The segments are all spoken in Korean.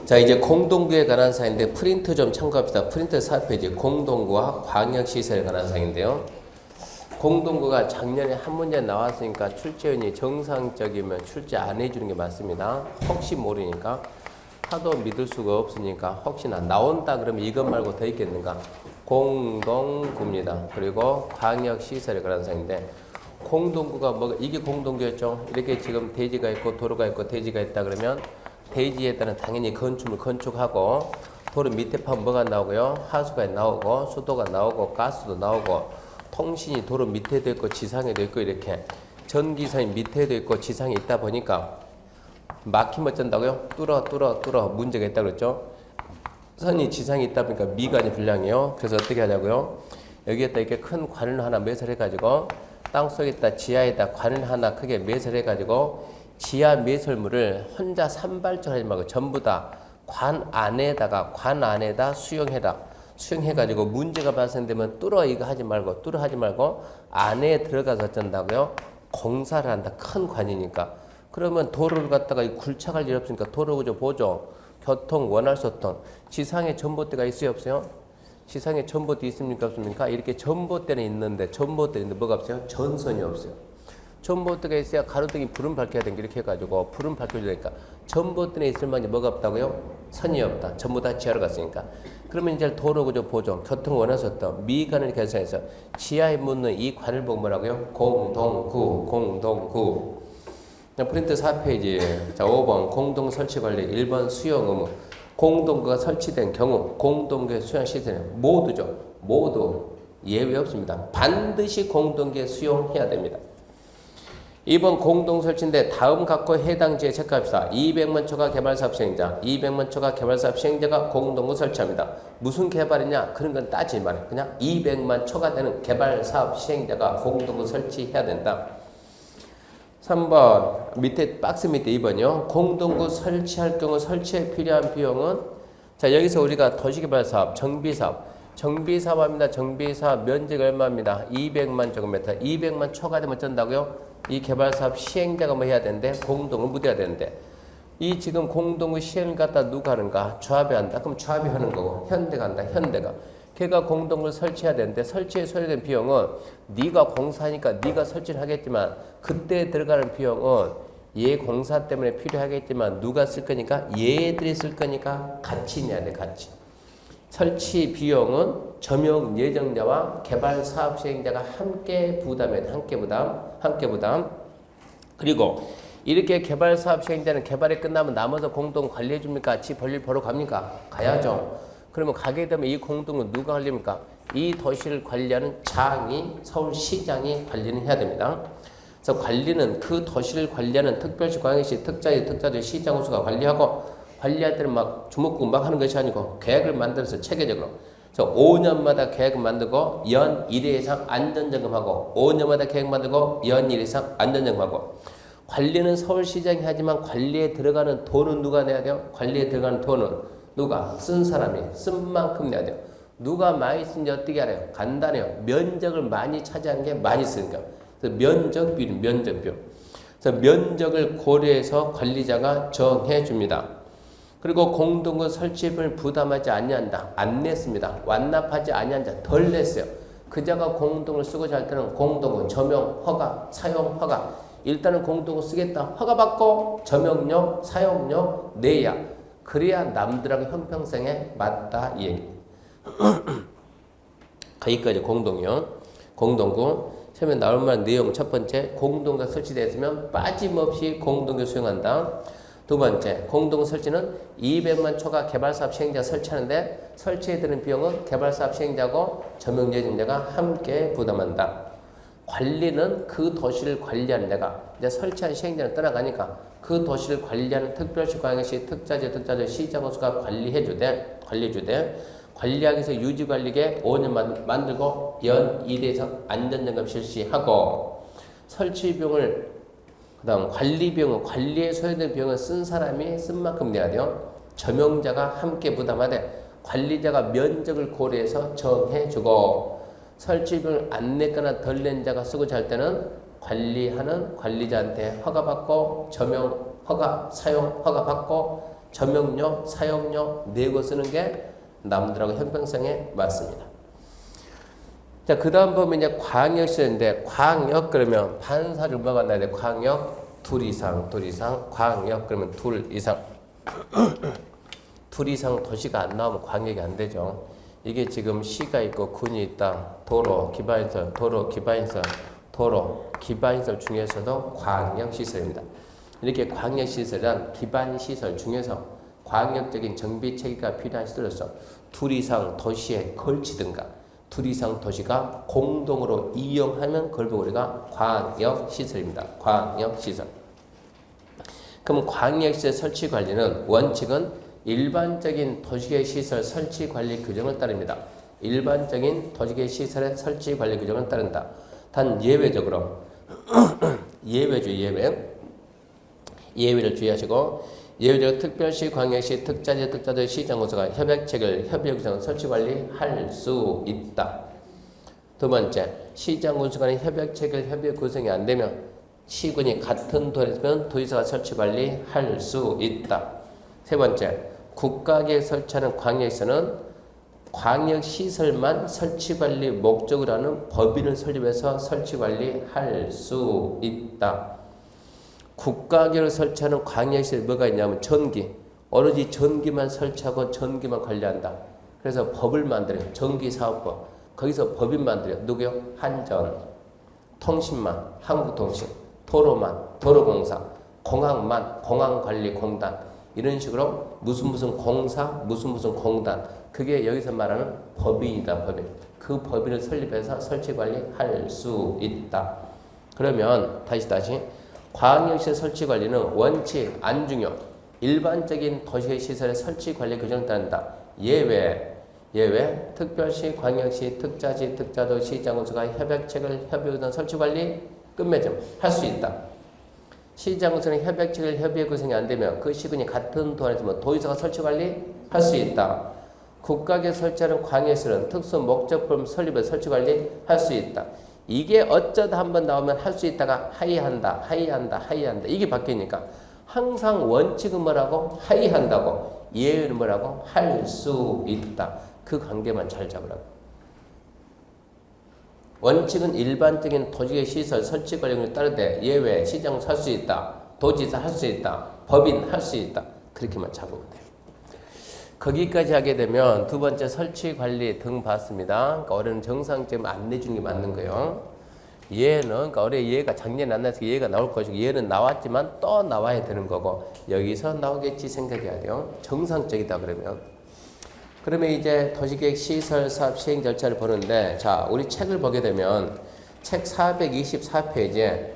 자, 이제 공동구에 관한 사항인데 프린트 좀 참고합시다. 프린트 4페이지 공동구와 광역시설에 관한 사항인데요. 공동구가 작년에 한 문제 나왔으니까 출제원이 정상적이면 출제 안 해주는 게 맞습니다. 혹시 모르니까 하도 믿을 수가 없으니까 혹시나 나온다 그러면 이것 말고 더 있겠는가. 공동구입니다. 그리고 광역시설에 관한 사항인데 공동구가 뭐 이게 공동구였죠. 이렇게 지금 대지가 있고 도로가 있고 대지가 있다 그러면 대지에 따른 당연히 건축물 건축하고 도로 밑에 파면 뭐가 나오고요? 하수가 나오고 수도가 나오고 가스도 나오고 통신이 도로 밑에도 있고 지상에도 있고 이렇게 전기선이 밑에도 있고 지상에 있다 보니까 막히면 어쩐다고요? 뚫어 문제가 있다 그랬죠? 선이 지상에 있다 보니까 미관이 불량해요. 그래서 어떻게 하자고요? 여기에다 이렇게 큰 관을 하나 매설해 가지고 땅속에다 지하에다 관을 하나 크게 매설해 가지고 지하 매설물을 혼자 산발적으로 하지 말고 전부 다 관 안에다 수용해라. 수용해가지고 문제가 발생되면 뚫어 이거 하지 말고 안에 들어가서 어쩐다고요? 공사를 한다. 큰 관이니까. 그러면 도로를 갖다가 굴착할 일 없으니까 도로구조 보조, 교통, 원활소통, 지상에 전봇대가 있어요 없어요? 지상에 전봇대 있습니까 없습니까? 이렇게 전봇대는 있는데 뭐가 없어요? 전선이 없어요. 전봇대가 있어야 가로등이 불은 밝혀야 되니까 이렇게 해가지고 불은 밝혀야 되니까 전봇대에 있을 만한 뭐가 없다고요? 선이 없다. 전부 다 지하로 갔으니까. 그러면 이제 도로구조 보존, 교통 원활소통, 미관을 계산해서 지하에 묻는 이 관을 보고 뭐라고요? 공동구. 프린트 4페이지. 자, 5번 공동 설치 관리 1번 수용 의무. 공동구가 설치된 경우 공동구의 수용 시설은 모두죠. 모두 예외 없습니다. 반드시 공동구에 수용해야 됩니다. 2번 공동설치인데 다음 각호 해당 지에 체크합시다. 200만 초과 개발사업 시행자, 200만 초과 개발사업 시행자가 공동구 설치합니다. 무슨 개발이냐? 그런 건 따지지 말아요. 그냥 200만 초과되는 개발사업 시행자가 공동구 설치해야 된다. 3번 밑에 박스 밑에 2번이요. 공동구 설치할 경우 설치에 필요한 비용은 자 여기서 우리가 도시개발사업, 정비사업입니다. 정비사업 면적이 얼마입니다. 200만 제곱미터. 200만 초과되면 어쩐다고요? 이 개발사업 시행자가 뭐 해야 되는데 공동을 묻어야 되는데 이 지금 공동의 시행을 갖다 누가 하는가? 조합이 한다. 그럼 조합이 하는 거고 현대가 한다. 현대가. 걔가 공동을 설치해야 되는데 설치에 소요된 비용은 네가 공사하니까 네가 설치를 하겠지만 그때 들어가는 비용은 얘 공사 때문에 필요하겠지만 누가 쓸 거니까 얘들이 쓸 거니까 같이 내야 돼. 같이. 설치 비용은 점용 예정자와 개발 사업 시행자가 함께 부담해야 돼. 함께 부담. 그리고 이렇게 개발 사업 시행자는 개발이 끝나면 남아서 공동 관리해 줍니까? 지 볼일 보러 갑니까? 가야죠. 그러면 가게 되면 이 공동은 누가 관리합니까? 이 도시를 관리하는 장이 서울시장이 관리는 해야 됩니다. 그래서 관리는 그 도시를 관리하는 특별시, 광역시, 특자지, 시장 호수가 관리하고 관리할 때는 막 주먹구 막 하는 것이 아니고 계획을 만들어서 체계적으로. 그래서 5년마다 계획을 만들고 연 1회 이상 안전점검하고 5년마다 계획 만들고 연 1회 이상 안전점검하고 관리는 서울시장이 하지만 관리에 들어가는 돈은 누가 내야 돼요? 관리에 들어가는 돈은 누가? 쓴 사람이 쓴 만큼 내야 돼요. 누가 많이 쓴지 어떻게 알아요? 간단해요. 면적을 많이 차지하는 게 많이 쓰니까. 그래서 면적 비율. 그래서 면적을 고려해서 관리자가 정해 줍니다. 그리고 공동구 설치비를 부담하지 아니한다. 안 냈습니다. 완납하지 아니한 자 덜 냈어요. 그자가 공동을 쓰고자 할 때는 공동은 점용 허가, 사용 허가. 일단은 공동을 쓰겠다. 허가 받고 점용료, 사용료 내야. 그래야 남들하고 형평성에 맞다 이 얘기. 거기까지 공동이요. 공동구. 처음에 나올 만한 내용 첫 번째 공동구가 설치되었으면 빠짐없이 공동구 수용한다. 두 번째, 공동 설치는 200만 초과 개발사업 시행자가 설치하는데 설치에 드는 비용은 개발사업 시행자고 점용 예정자가 함께 부담한다. 관리는 그 도시를 관리하는 데가 이제 설치한 시행자는 떠나가니까 그 도시를 관리하는 특별시, 광역시, 특자지, 시장 호수가 관리해주되 관리하기 위해서 유지관리계 5년 만들고 연 1회에서 안전점검 실시하고 설치 비용을 그 다음 관리 비용은 관리에 소요된 비용을 쓴 사람이 쓴 만큼 내야 돼요. 점용자가 함께 부담하되 관리자가 면적을 고려해서 정해주고 설치 비용을 안 냈거나 덜 낸 자가 쓰고자 할 때는 관리하는 관리자한테 허가받고 점용 허가, 사용 허가받고 점용력, 사용력, 내고 쓰는 게 남들하고 형평성에 맞습니다. 자, 그 다음 보면 이제 광역시인데, 광역 그러면 판사를 뭐가 나야 돼? 광역 둘 이상, 광역 그러면 둘 이상. 둘 이상 도시가 안 나오면 광역이 안 되죠. 이게 지금 시가 있고 군이 있다. 도로, 기반시설, 도로, 기반시설, 도로, 기반시설 중에서도 광역시설입니다. 이렇게 광역시설은 기반시설 중에서 광역적인 정비 체계가 필요한 시설로서 둘 이상 도시에 걸치든가 둘 이상 도시가 공동으로 이용하면 그걸 보고 우리가 광역시설입니다. 광역시설. 그럼 광역시설 설치 관리는 원칙은 일반적인 도시계 시설 설치 관리 규정을 따릅니다. 일반적인 도시계 시설의 설치 관리 규정을 따른다. 단 예외적으로 예외죠, 예외. 예외를 주의하시고 예외적으로 특별시, 광역시, 특자지, 특자도 시장구소가 협약책을 협의 구성 설치 관리할 수 있다. 두 번째, 시장군수 간의 협약책을 협의 구성이 안 되면 시군이 같은 도에서면 도지사가 설치 관리할 수 있다. 세 번째, 국가계에 설치하는 광역시설은 광역시설만 설치관리 목적으로 하는 법인을 설립해서 설치관리할 수 있다. 국가계로 설치하는 광역시설이 뭐가 있냐면 전기, 오로지 전기만 설치하고 전기만 관리한다. 그래서 법을 만들어요. 전기사업법. 거기서 법인 만들어요. 누구요? 한전, 통신만, 한국통신, 도로만, 도로공사, 공항만, 공항관리공단. 이런 식으로 무슨 공사, 무슨 공단. 그게 여기서 말하는 법인이다, 법인. 그 법인을 설립해서 설치 관리할 수 있다. 그러면 다시 광역시설 설치 관리는 원칙, 안중요, 일반적인 도시의 시설의 설치 관리 규정을 따른다. 예외, 특별시, 광역시, 특자시, 특자도, 시장군수가 협약책을 협의구성 설치 관리 끝맺음 할 수 있다. 시장군수는 협약책을 협의 구성이 안 되면 그 시군이 같은 도안에서 도지사가 설치 관리 할 수 있다. 국가계 설치하는 광역시설은 특수 목적품 설립에 설치 관리 할 수 있다. 이게 어쩌다 한번 나오면 할 수 있다가 하이한다. 이게 바뀌니까 항상 원칙은 뭐라고? 하이한다고. 예외는 뭐라고? 할 수 있다. 그 관계만 잘 잡으라고. 원칙은 일반적인 도시의 시설 설치 관리를 따르되 예외, 시장 할 수 있다. 도지사 할 수 있다. 법인 할 수 있다. 그렇게만 잡으면 돼요. 거기까지 하게 되면 두 번째 설치 관리 등 봤습니다. 그러니까 올해는 정상점 안 내주는 게 맞는 거예요. 얘는 그러니까 올해 얘가 작년에 안 나와서 얘가 나올 것이고 얘는 나왔지만 또 나와야 되는 거고 여기서 나오겠지 생각해야 돼요. 정상적이다 그러면 이제 도시계획 시설 사업 시행 절차를 보는데 자 우리 책을 보게 되면 책 424페이지에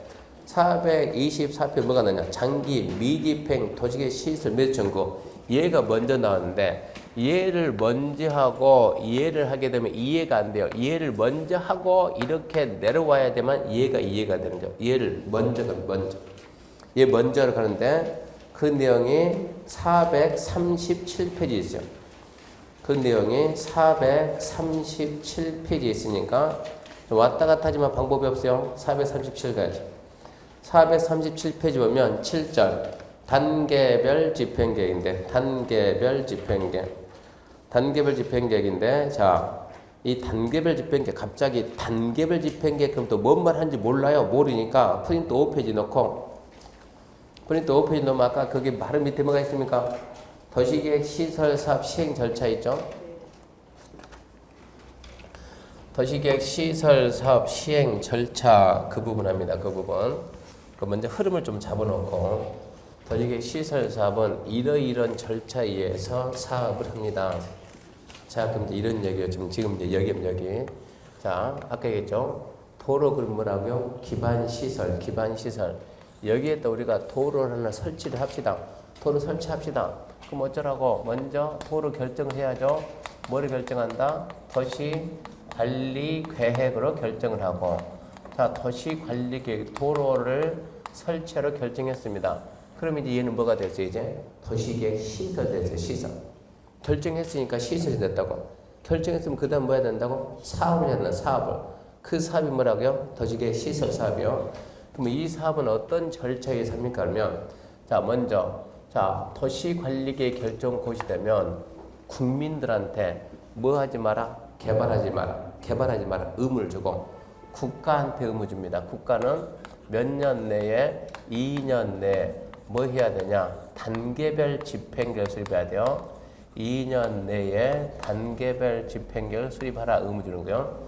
424페이지 뭐가 나냐 장기 미집행 도시계획 시설 몇 전구 얘가 먼저 나왔는데 얘를 먼저 하고 이해를 하게 되면 이해가 안 돼요. 이해를 먼저 하고 이렇게 내려와야 되면 얘가 이해가 되는 거죠. 얘를 먼저. 얘 먼저 가는데 그 내용이 437페이지 있어요. 그 내용이 437페이지 있으니까 왔다 갔다 하지만 방법이 없어요. 437 가야지. 437페이지 보면 7절 단계별 집행계획인데 단계별 집행계획인데 자 이 단계별 집행계획 갑자기 단계별 집행계획 그럼 또 뭔 말 하는지 몰라요. 모르니까 프린트 5페이지 넣고 프린트 5페이지 넣으면 아까 거기 바로 밑에 뭐가 있습니까? 도시계획 시설사업 시행 절차 있죠? 도시계획 시설사업 시행 절차 그 부분 합니다. 그 부분 먼저 흐름을 좀 잡아놓고 도시계획 시설사업은 이러이런 절차에 의해서 사업을 합니다. 자, 그럼 이제 이런 얘기요. 지금 이제 여기. 자, 아까 얘기했죠. 도로 그럼 뭐라고요? 기반시설. 여기에 또 우리가 도로를 하나 설치를 합시다. 도로 설치합시다. 그럼 어쩌라고? 먼저 도로 결정을 해야죠. 뭐를 결정한다? 도시관리계획으로 결정을 하고. 자, 도시관리계획 도로를 설치하러 결정했습니다. 그럼 이제 얘는 뭐가 됐어요? 이제 도시계획 시설 됐어요. 시설. 결정했으니까 시설이 됐다고. 결정했으면 그 다음 뭐 해야 된다고? 사업을 해야 된다. 사업을. 그 사업이 뭐라고요? 도시계획 시설 사업이요. 그럼 이 사업은 어떤 절차에 의해서 합니까? 그러면 자 먼저 자, 도시관리계획 결정 고시되면 국민들한테 뭐 하지 마라? 개발하지 마라. 개발하지 마라. 의무를 주고 국가한테 의무 줍니다. 국가는 몇 년 내에 2년 내에 뭐 해야 되냐? 단계별 집행계획을 수립해야 돼요. 2년 내에 단계별 집행계획을 수립하라 의무 주는 거요.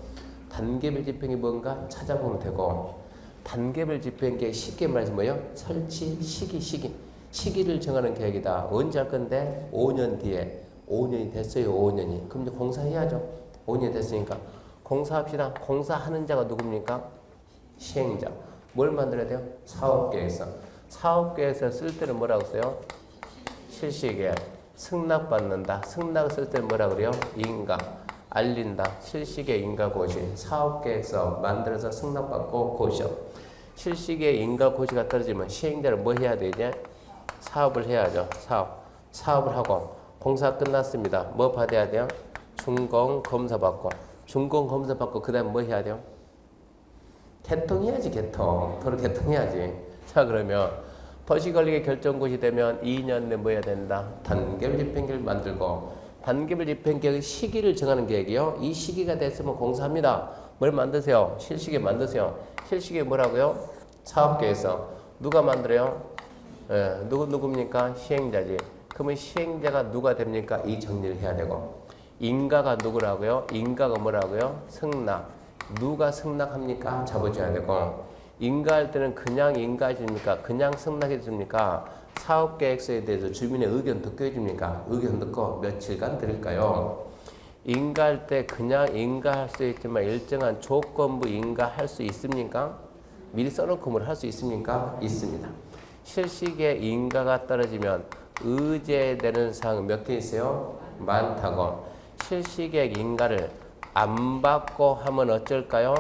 단계별 집행이 뭔가 찾아보면 되고 단계별 집행계획 쉽게 말해서 뭐예요? 설치 시기를 정하는 계획이다. 언제 할 건데? 5년 뒤에. 5년이 됐어요. 5년이. 그럼 이제 공사해야죠. 5년이 됐으니까 공사합시다. 공사하는 자가 누굽니까? 시행자. 뭘 만들어야 돼요? 사업계획서. 사업계획서 쓸 때는 뭐라고 써요? 실시계획. 승낙받는다. 승낙을 쓸 때는 뭐라 그래요? 인가. 알린다. 실시계획 인가고시. 사업계획서 만들어서 승낙받고 고시요. 실시계획 인가고시가 떨어지면 시행자를 뭐 해야 되냐? 사업을 해야죠. 사업을 하고 공사 끝났습니다. 뭐 받아야 돼요? 준공검사 받고 준공검사 받고 그 다음에 뭐 해야 돼요? 개통해야지. 도로 개통해야지. 자, 그러면 도시관리계 결정고시 되면 2년 내 뭐 해야 된다? 단계별 집행계획을 만들고 단계별 집행계획의 시기를 정하는 계획이요. 이 시기가 됐으면 공사합니다. 뭘 만드세요? 실시계 만드세요. 실시계 뭐라고요? 사업계획서. 누가 만들어요? 누굽니까? 시행자지. 그러면 시행자가 누가 됩니까? 이 정리를 해야 되고 인가가 누구라고요? 인가가 뭐라고요? 승낙. 누가 승낙합니까? 잡아줘야 되고 인가할 때는 그냥 인가해줍니까? 그냥 승낙해줍니까? 사업계획서에 대해서 주민의 의견 듣고 해줍니까? 의견 듣고 며칠간 들을까요? 인가할 때 그냥 인가할 수 있지만 일정한 조건부 인가할 수 있습니까? 미리 써놓고 뭘 할 수 있습니까? 있습니다. 실시계 인가가 떨어지면 의제되는 사항은 몇 개 있어요? 많다고. 실시계획 인가를 안 받고 하면 어쩔까요?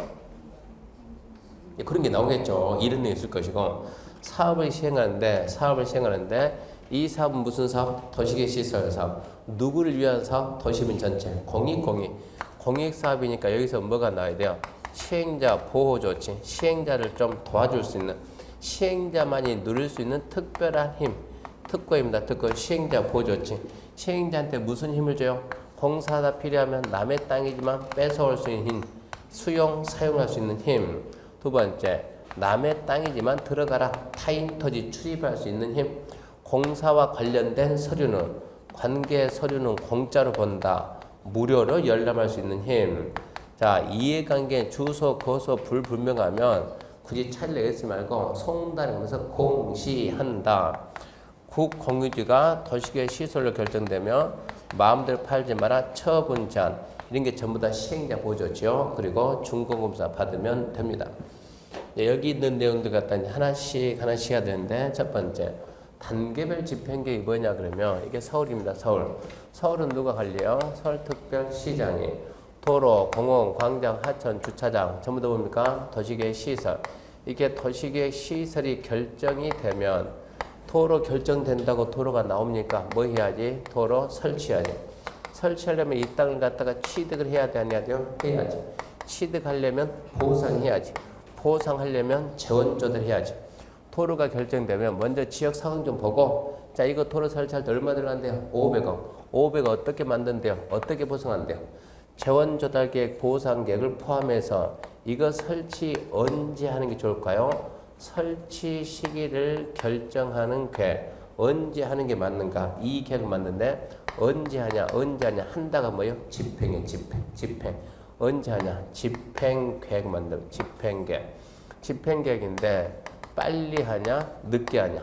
그런 게 나오겠죠. 이런 게 있을 것이고 사업을 시행하는데 이 사업은 무슨 사업? 도시계획 시설 사업. 누구를 위한 사업? 도시민 전체. 공익 사업이니까 여기서 뭐가 나와야 돼요? 시행자 보호 조치. 시행자를 좀 도와줄 수 있는 시행자만이 누릴 수 있는 특별한 힘. 특권입니다. 특권. 시행자 보호 조치. 시행자한테 무슨 힘을 줘요? 공사가 필요하면 남의 땅이지만 뺏어올 수 있는 힘. 사용할 수 있는 힘. 두 번째, 남의 땅이지만 들어가라. 타인 토지 출입할 수 있는 힘. 공사와 관련된 서류는 관계 서류는 공짜로 본다. 무료로 열람할 수 있는 힘. 자, 이해관계 주소 거소 불분명하면 굳이 차이를 내지 말고 송달하면서 공시한다. 국공유지가 도시계획 시설로 결정되면 마음대로 팔지 마라. 처분 제한. 이런 게 전부 다 시행자 보조죠. 그리고 준공검사 받으면 됩니다. 여기 있는 내용들 갖다 하나씩 해야 되는데 첫 번째 단계별 집행계획이 뭐냐 그러면 이게 서울입니다. 서울은 누가 관리해요? 서울특별시장이. 도로, 공원, 광장, 하천, 주차장 전부 다 뭡니까? 도시계획 시설. 이게 도시계획 시설이 결정이 되면 도로 결정된다고 도로가 나옵니까? 뭐 해야지? 도로 설치해야지. 설치하려면 이 땅을 갖다가 취득을 해야 돼, 안 해야 돼요? 해야지. 취득하려면 보상해야지. 보상하려면 재원조달 해야지. 도로가 결정되면 먼저 지역 상황 좀 보고 자, 이거 도로 설치할 때 얼마 들어간대요? 500억. 500억 어떻게 만든대요? 어떻게 보상한대요? 재원조달 계획, 보상 계획을 포함해서 이거 설치 언제 하는 게 좋을까요? 설치 시기를 결정하는 계획. 언제 하는 게 맞는가? 이 계획을 만드는데 언제 하냐? 한다가 뭐예요? 집행. 언제 하냐? 집행 계획 만들. 집행 계획인데 빨리 하냐? 늦게 하냐?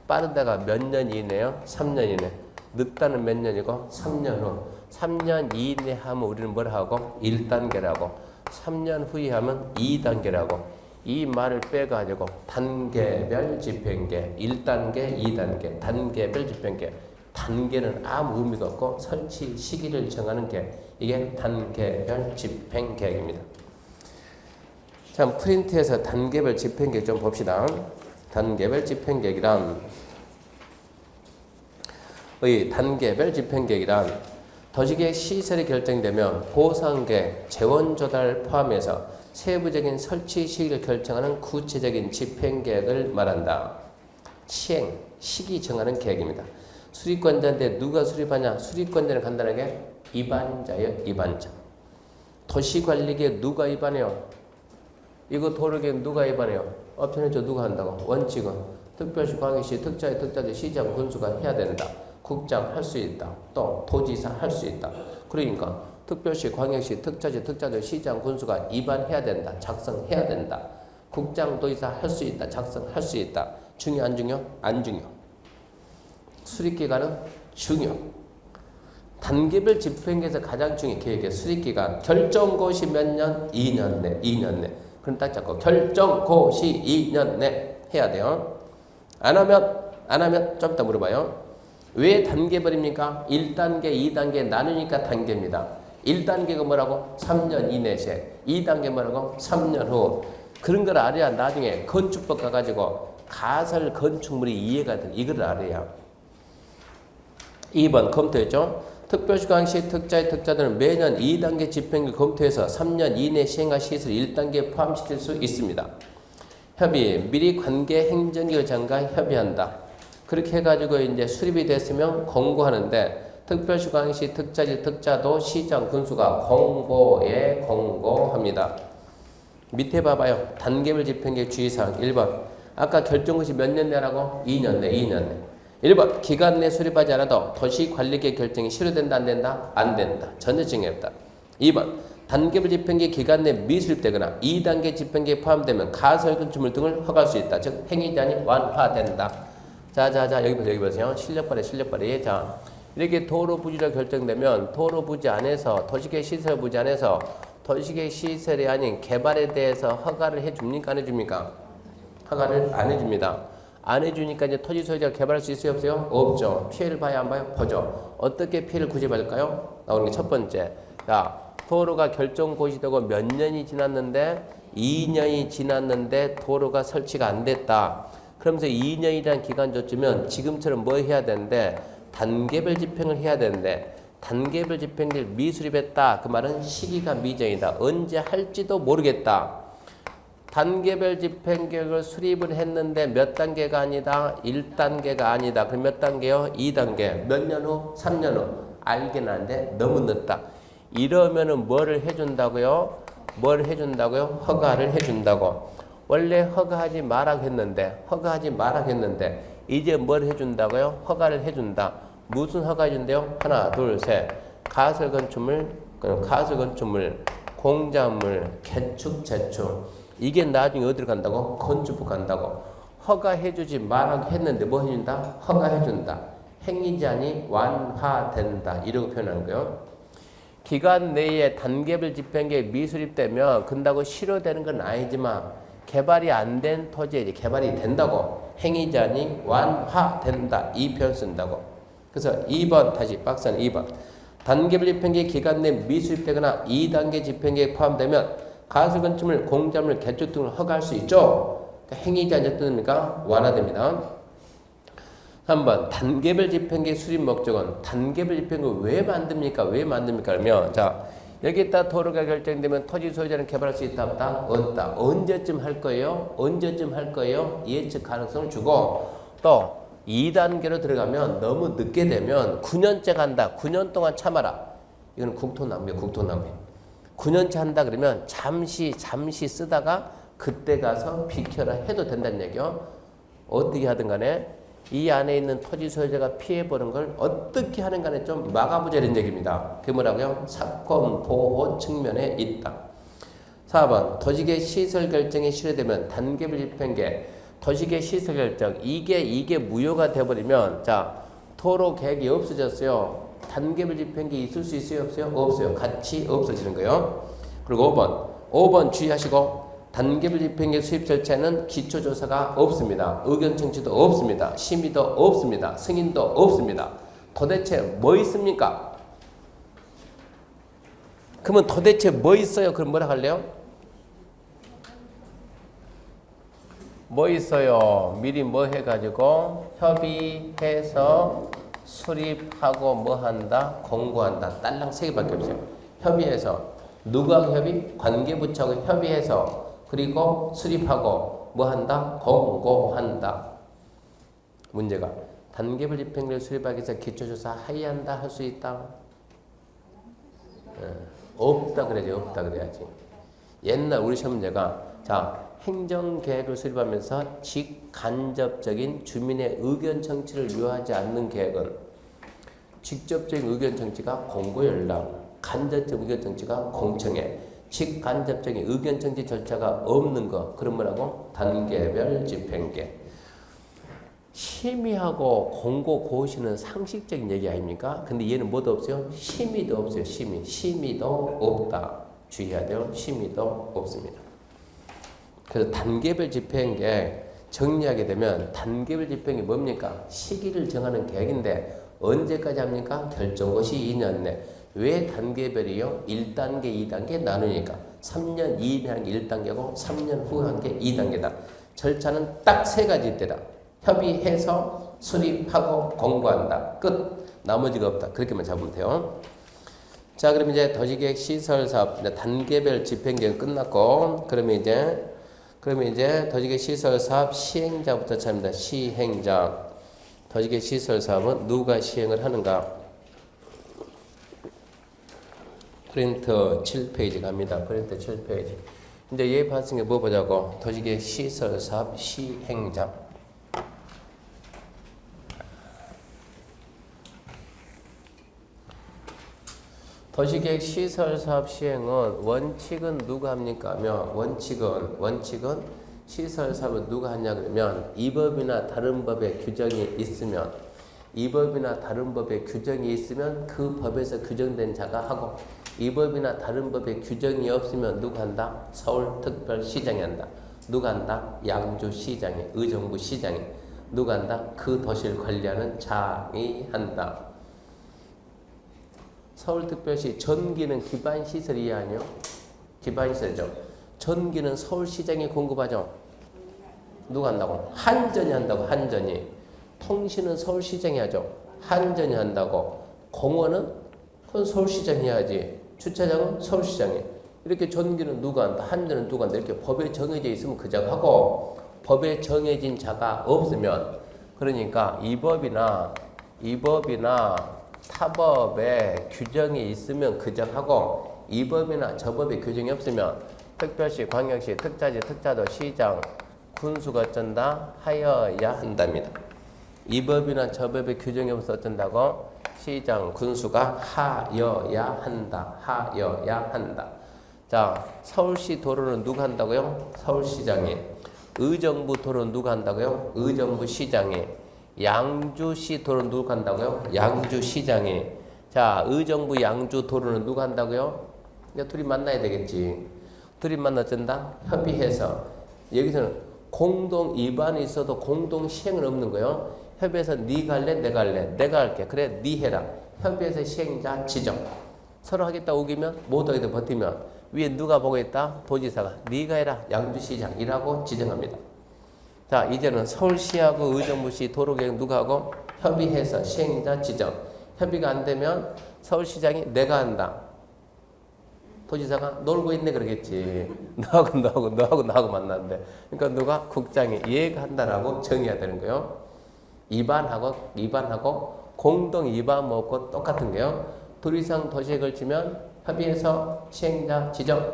빠르다가 몇 년 이내요? 3년 이내. 늦다는 몇 년이고? 3년 후. 3년 이내 하면 우리는 뭘 하고? 1단계라고. 3년 후에 하면 2단계라고. 이 말을 빼가지고 단계별 집행계 1단계, 2단계, 단계별 집행계. 단계는 아무 의미가 없고 설치 시기를 정하는 계획. 이게 단계별 집행계획입니다. 자, 프린트해서 단계별 집행계획 좀 봅시다. 단계별 집행계획이란 단계별 집행계획이란 도시계획 시설이 결정되면 보상계획, 재원조달 포함해서 세부적인 설치 시기를 결정하는 구체적인 집행계획을 말한다. 시행, 시기 정하는 계획입니다. 수립권자인데 누가 수립하냐? 수립권자는 간단하게 입안자예요. 입안자. 도시관리계획 누가 입안해요? 이거 도로계획 누가 입안해요? 업체는 누가 한다고? 원칙은 특별시, 광역시, 특자의 특자들, 시장, 군수가 해야 된다. 국장 할 수 있다. 또 도지사 할 수 있다. 그러니까 특별시, 광역시, 특자지, 특자들, 시장, 군수가 입안해야 된다. 작성해야 된다. 국장, 도지사 할 수 있다. 작성할 수 있다. 중요 안 중요? 안 중요. 수립기간은 중요. 단계별 집행에서 가장 중요해. 계획의 수립기간. 결정고시 몇 년? 2년 내. 2년 내. 그럼 딱 잡고 결정고시 2년 내 해야 돼요. 안 하면 좀 이따 물어봐요. 왜 단계별입니까? 1단계, 2단계 나누니까 단계입니다. 1단계가 뭐라고? 3년 이내 시에. 2단계 뭐라고? 3년 후. 그런 걸 알아야 나중에 건축법 가가지고 가설 건축물이 이해가 돼. 이걸 알아야. 2번 검토했죠. 특별시, 광역시, 특자의 특자들은 매년 2단계 집행을 검토해서 3년 이내 시행할 시설 1단계에 포함시킬 수 있습니다. 협의, 미리 관계 행정기관 장과 협의한다. 그렇게 해가지고 이제 수립이 됐으면 공고하는데 특별시, 광역시, 특자지, 특자도 시장, 군수가 공고합니다. 밑에 봐봐요. 단계별 집행계획 주의사항 1번. 아까 결정고시 몇 년 내라고? 2년 내. 1번. 기간 내 수립하지 않아도 도시관리계획 결정이 실효된다 안 된다? 안 된다. 전혀 증여했다. 2번. 단계별 집행계획 기간 내 미수립되거나 2단계 집행계획 포함되면 가설 건축물 등을 허가할 수 있다. 즉 행위자니 완화된다. 자 여기 보세요. 실력 발휘. 자 이렇게 도로 부지로 결정되면 도로 부지 안에서 도시계획 시설 부지 안에서 도시계획 시설이 아닌 개발에 대해서 허가를 해줍니까 안 해줍니까? 허가를 안 해줍니다. 안 해주니까 이제 토지 소유자가 개발할 수 있어요 없어요? 없죠. 피해를 봐야 안 봐요? 보죠. 어떻게 피해를 구제받을까요? 나오는 게 첫 번째. 자, 도로가 결정고시되고 몇 년이 지났는데 2년이 지났는데 도로가 설치가 안 됐다. 그러면서 2년이라는 기간 줬으면 지금처럼 뭐 해야 되는데 단계별 집행을 해야 되는데 단계별 집행을 미수립했다. 그 말은 시기가 미정이다. 언제 할지도 모르겠다. 단계별 집행계획을 수립을 했는데 몇 단계가 아니다? 1단계가 아니다. 그럼 몇 단계요? 2단계. 몇 년 후? 3년 후. 알긴 하는데 너무 늦다. 이러면은 뭐를 해준다고요? 허가를 해준다고. 원래 허가하지 말라고 했는데 이제 뭘 해준다고요? 허가를 해준다. 무슨 허가 해준대요? 하나, 둘, 셋. 가설 건축물, 공작물, 개축, 재축. 이게 나중에 어디로 간다고? 건축부 간다고. 허가해주지 말라고 했는데 뭐 해준다? 허가해준다. 행위자니 완화된다. 이라고 표현한 거예요. 기간 내에 단계별 집행계획 미수립되면 근다고 실효되는 건 아니지만 개발이 안 된 토지에 이제 개발이 된다고. 행위자니 완화된다. 이 표현 쓴다고. 그래서 2번 다시 박스는 2번. 단계별 집행계획 기간 내 미수립되거나 2단계 집행계획 포함되면 가설 건축물, 공작물, 개축 등을 허가할 수 있죠. 그러니까 행위자 이제 뜻입니까? 완화됩니다. 3번 단계별 집행계획 수립 목적은 단계별 집행을 왜 만듭니까? 그러면 자 여기다 도로가 결정되면 토지 소유자는 개발할 수 있다 없다? 없다. 언제쯤 할 거예요? 예측 가능성을 주고 또 2단계로 들어가면 너무 늦게 되면 9년째 간다. 9년 동안 참아라. 이건 국토낭비야. 9년째 한다 그러면 잠시 쓰다가 그때 가서 비켜라 해도 된다는 얘기요. 어떻게 하든 간에 이 안에 있는 토지 소유자가 피해보는 걸 어떻게 하는 간에 좀 막아보자 이런 얘기입니다. 그게 뭐라고요? 사건 보호 측면에 있다. 4번 도시계획 시설 결정이 실효되면 단계별 집행계획 도시계획 시설 결정 이게 무효가 돼버리면 자 도로 계획이 없어졌어요. 단계별 집행계획이 있을 수 있어요? 없어요? 없어요. 같이 없어지는 거예요. 그리고 5번 주의하시고 단계별 집행계획 수립 절차에는 기초조사가 없습니다. 의견 청취도 없습니다. 심의도 없습니다. 승인도 없습니다. 도대체 뭐 있습니까? 그러면 도대체 뭐 있어요? 그럼 뭐라 할래요? 뭐 있어요? 미리 뭐 해가지고 협의해서 수립하고 뭐 한다? 공고한다. 딸랑 3개밖에 없어요. 협의해서 누구하고 협의? 관계부처하고 협의해서 그리고 수립하고 뭐 한다? 공고한다. 문제가 단계별 집행률 수립하기 위해서 기초조사 하이한다 할 수 있다? 없다 그래야지. 없다 그래야지. 옛날 우리 시험 문제가 자 행정계획을 수립하면서 직간접적인 주민의 의견 청취를 요하지 않는 계획은 직접적인 의견 청취가 공고연락, 간접적 의견 청취가 공청회, 직간접적인 의견 청취 절차가 없는 거 그런 뭐라고? 단계별 집행계. 심의하고 공고 고시는 상식적인 얘기 아닙니까? 근데 얘는 뭐도 없어요? 심의도 없어요. 심의도 없다. 주의해야 돼요. 심의도 없습니다. 그래서 단계별 집행계 정리하게 되면 단계별 집행이 뭡니까? 시기를 정하는 계획인데 언제까지 합니까? 결정고시 2년 내. 왜 단계별이요? 1단계, 2단계 나누니까 3년 이내 하는 게 1단계고 3년 후 하는 게 2단계다. 절차는 딱 세 가지 있대다. 협의해서 수립하고 공고한다. 끝. 나머지가 없다. 그렇게만 잡으면 돼요. 자, 그럼 이제 도시계획 시설사업 단계별 집행계획 끝났고, 그러면 이제 도시계획 시설사업 시행자부터 찾습니다. 시행자. 도시계획 시설사업은 누가 시행을 하는가? 프린트 7페이지 갑니다. 프린트 7페이지. 이제 얘 봤은 게 뭐 보자고? 도시계획 시설사업 시행자. 도시계획 시설사업 시행은 원칙은 누가 합니까? 하면 원칙은 시설사업은 누가 하냐 그러면 이 법이나 다른 법에 규정이 있으면 그 법에서 규정된 자가 하고 이 법이나 다른 법에 규정이 없으면 누가 한다? 서울특별시장이 한다. 누가 한다? 양주시장이, 의정부시장이. 누가 한다? 그 도시를 관리하는 장이 한다. 서울특별시 전기는 기반시설이 아니요? 기반시설이죠. 전기는 서울시장이 공급하죠. 누가 한다고? 한전이 한다고. 한전이. 통신은 서울시장이 하죠. 한전이 한다고. 공원은 그건 서울시장이 해야지. 주차장은 서울시장이. 이렇게 전기는 누가 한다. 한전은 누가 한다. 이렇게 법에 정해져 있으면 그 자가 하고 법에 정해진 자가 없으면 그러니까 이 법이나 타법에 규정이 있으면 그정하고 이 법이나 저 법에 규정이 없으면 특별시, 광역시, 특자지, 특자도, 시장, 군수가 어쩐다? 하여야 한답니다. 이 법이나 저 법에 규정이 없어 어쩐다고? 시장, 군수가 하여야 한다. 하여야 한다. 자, 서울시 도로는 누가 한다고요? 서울시장이. 의정부 도로는 누가 한다고요? 의정부시장이. 양주시 도로는 누가 한다고요? 양주시장이. 자, 의정부 양주 도로는 누가 한다고요? 이제 둘이 만나야 되겠지. 둘이 만나 어쩐다? 협의해서. 여기서는 공동 입안이 있어도 공동 시행은 없는 거예요. 협의해서 네가 할래? 내가 할래? 내가 할게. 그래, 네 해라. 협의해서 시행자 지정. 서로 하겠다 우기면 못하겠다 버티면 위에 누가 보고 있다? 도지사가. 네가 해라. 양주시장이라고 지정합니다. 자, 이제는 서울시하고 의정부시 도로계획 누가 하고? 협의해서 시행자 지정. 협의가 안 되면 서울시장이 내가 한다. 도지사가 놀고 있네 그러겠지. 너하고 만났는데. 그러니까 누가? 국장이 얘가 한다라고 정해야 되는 거예요. 입안하고 공동 입안 먹고 똑같은 게요. 둘 이상 도시에 걸치면 협의해서 시행자 지정.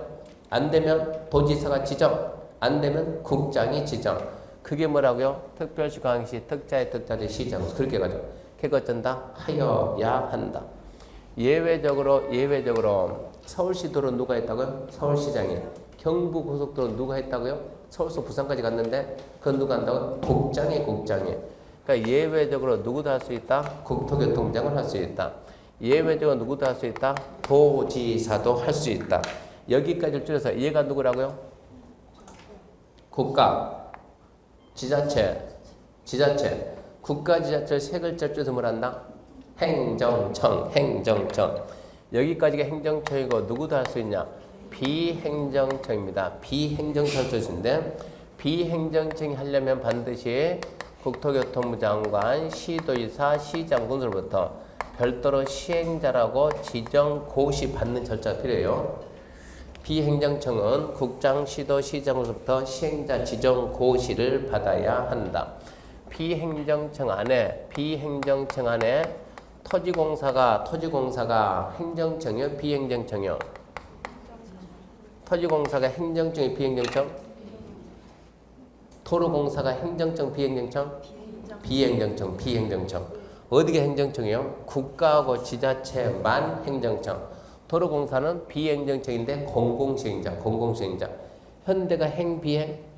안 되면 도지사가 지정. 안 되면 국장이 지정. 그게 뭐라고요? 특별시, 광역시, 특자지, 시장. 그렇게 가죠. 그거 어쩐다? 하여야 한다. 예외적으로 서울시 도로 누가 했다고요? 서울시장이. 경부고속도로 누가 했다고요? 서울서 부산까지 갔는데 그건 누가 한다고요? 국장이. 그러니까 예외적으로 누구도 할 수 있다? 국토교통장을 할 수 있다. 예외적으로 누구도 할 수 있다? 도지사도 할 수 있다. 여기까지를 줄여서 얘가 누구라고요? 국가. 지자체, 국가지자체를 세 글자를 줄여서 뭘 한다? 행정청. 여기까지가 행정청이고 누구도 할 수 있냐? 비행정청입니다. 비행정청을 쓸 수 있는데 비행정청이 하려면 반드시 국토교통부 장관, 시도지사, 시장, 군수로부터 별도로 시행자라고 지정, 고시 받는 절차가 필요해요. 비행정청은 국장, 시도, 시장으로부터 시행자 지정 고시를 받아야 한다. 비행정청 안에 토지공사가 행정청이요, 비행정청이요. 토지공사가 행정청이 비행정청? 도로공사가 행정청, 비행정청? 비행정청. 어디가 행정청이요? 국가하고 지자체만 행정청. 도로공사는 비행정청인데 공공시행자. 현대가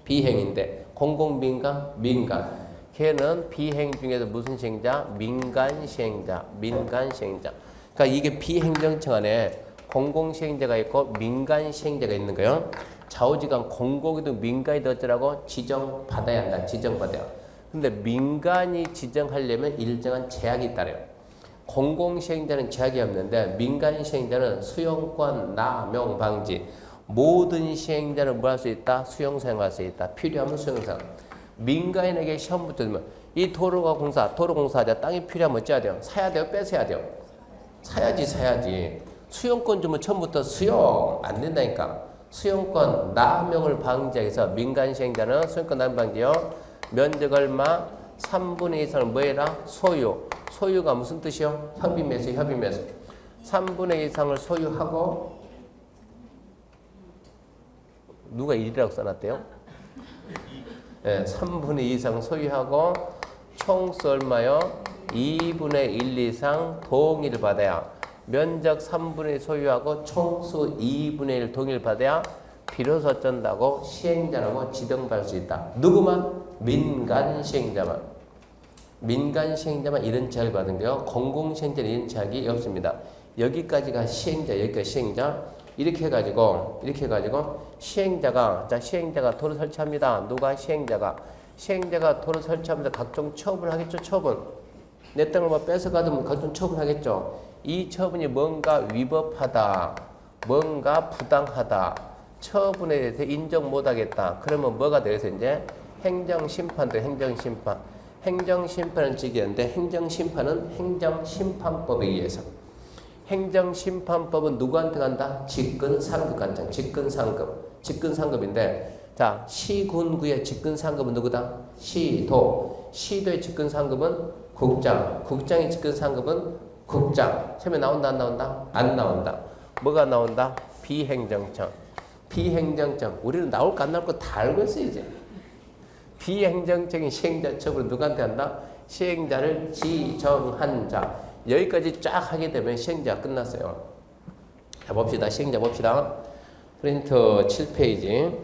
비행인데 공공민간? 민간. 걔는 비행 중에서 무슨 시행자? 민간 시행자. 그러니까 이게 비행정청 안에 공공시행자가 있고 민간 시행자가 있는 거예요. 좌우지간 공공이든 민간이든 어쩌라고? 지정받아야 한다. 근데 민간이 지정하려면 일정한 제약이 있다래요. 공공시행자는 제약이 없는데 민간 시행자는 수용권 남용 방지. 모든 시행자는 뭐 할 수 있다? 수용사용할 수 있다. 필요하면 수용사용. 민간인에게 시험 붙으면 이 도로공사하자. 땅이 필요하면 어찌해야 돼요? 사야 돼요? 뺏어야 돼요? 사야지. 수용권 주면 처음부터 수용 안 된다니까. 수용권 남용을 방지하기 위해서 민간 시행자는 수용권 남용 방지요. 면적 얼마? 3분의 2를 뭐 해라? 소유가 무슨 뜻이요? 협의매수. 3분의 2 이상을 소유하고 누가 1이라고 써놨대요? 네, 3분의 2 이상 소유하고 총수 얼마요? 2분의 1 이상 동의를 받아야 면적 3분의 1 소유하고 총수 2분의 1 동의를 받아야 비로소 어쩐다고 시행자라고 지정받을 수 있다. 누구만? 민간 시행자만 이런 제약을 받은 거요. 공공시행자는 이런 제약이 없습니다. 여기까지가 시행자, 여기까지 시행자. 이렇게 해가지고 시행자가 도로 설치합니다. 누가? 시행자가 도로 설치합니다. 각종 처분을 하겠죠. 내 땅을 뭐 뺏어가든 각종 처분하겠죠. 이 처분이 뭔가 위법하다, 뭔가 부당하다, 처분에 대해서 인정 못하겠다. 그러면 뭐가 되어서 이제 행정심판도 행정심판을 지겠는데 행정심판은 행정심판법에 의해서. 행정심판법은 누구한테 간다? 직근상급 간다. 직근상급인데 자, 시군구의 직근상급은 누구다? 시도의 직근상급은 국장의 직근상급은 국장. 처음에 나온다 안 나온다? 안 나온다. 뭐가 나온다? 비행정청. 우리는 나올까 안 나올까 다 알고 있어요 이제. 비행정청이 시행자 처분을 누구한테 한다? 시행자를 지정한 자. 여기까지 쫙 하게 되면 시행자가 끝났어요. 자, 봅시다. 시행자 봅시다. 프린트 7페이지.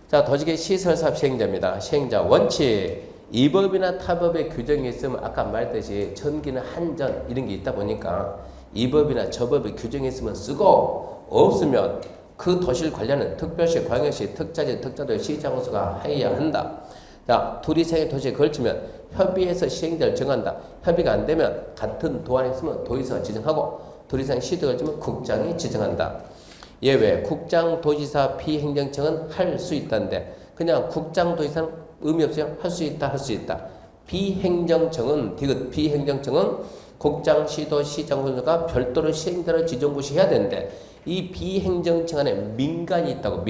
자, 도지개 시설사업 시행자입니다. 시행자 원칙. 이 법이나 타 법의 규정이 있으면 아까 말했듯이 전기는 한전 이런 게 있다 보니까 이 법이나 저 법의 규정이 있으면 쓰고 없으면 그 도시를 관리하는 특별시, 광역시, 특자지, 특자도 시장수가 하여야 한다. 자, 둘 이상의 도시에 걸치면 협의해서 시행자를 정한다. 협의가 안 되면 같은 도안에 있으면 도의사가 지정하고 둘 이상 시도가 걸치면 국장이 지정한다. 예외 국장, 도지사, 비행정청은 할 수 있다는데 그냥 국장, 도지사는 의미 없어요. 할 수 있다. 비행정청은 국장, 시도, 시장, 군수가 별도로 시행자를 지정구시해야 되는데 이 비행정청 안에 민간이 있다고.